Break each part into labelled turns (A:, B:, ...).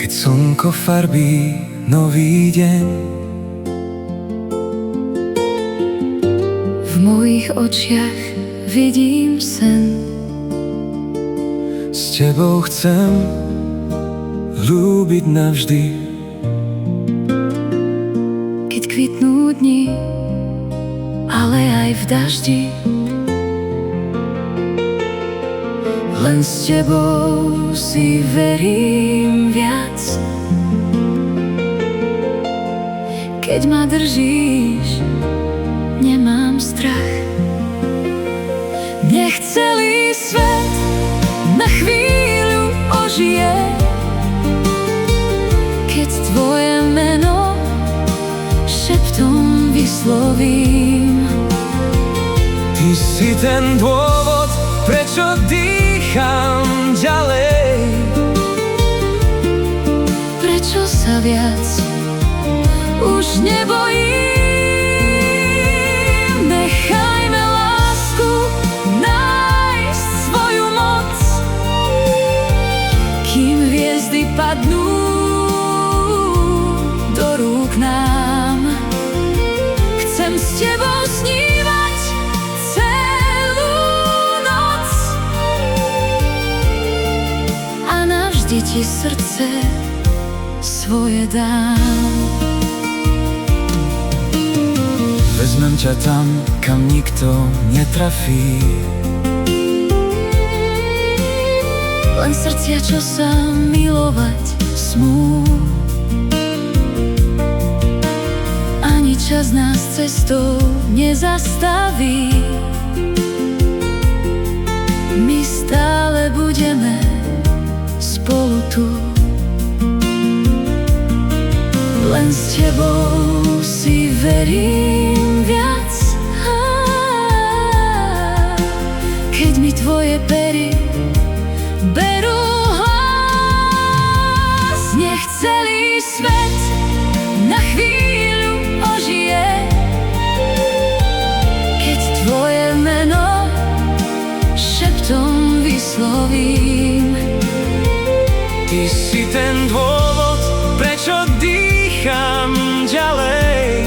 A: Keď slnko farbí nový deň,
B: v mojich očiach vidím sen.
A: s tebou chcem ľúbiť navždy.
B: Keď kvitnú dni, ale aj v daždi, len s tebou si verím viac. Keď ma držíš, nemám strach. Nech celý svet na chvíľu ožije, keď tvoje meno šeptom vyslovím.
A: Ty si ten dôvod, prečo dýcham ďalej,
B: Prečo sa viac už nebojím. Nechajme lásku nájsť svoju moc, kým hviezdy padnú do rúk nám. Chcem s tebou snívať celú noc a navždy ti srdce svoje dám.
A: vezmem ťa tam, kam nikto netrafí.
B: Len srdcia, čo sa milovať smú. Ani čas nás cestou nezastaví. My stále budeme spolu tu. Len s tebou si verím viac. Keď mi tvoje pery berú hlas, nech celý svet na chvíľu ožije, keď tvoje meno šeptom vyslovím.
A: Ty si ten dôvod, prečo dýcham ďalej,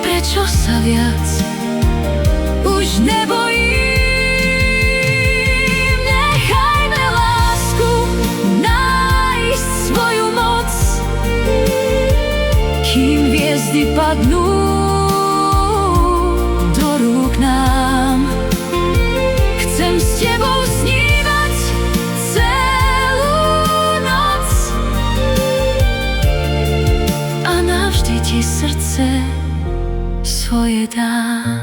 B: Prečo sa viac už nebojím. Nechajme lásku nájsť svoju moc, kým hviezdy padnú do rúk nám. Chcem s tebou snívať celú noc a navždy ti srdce svoje dám.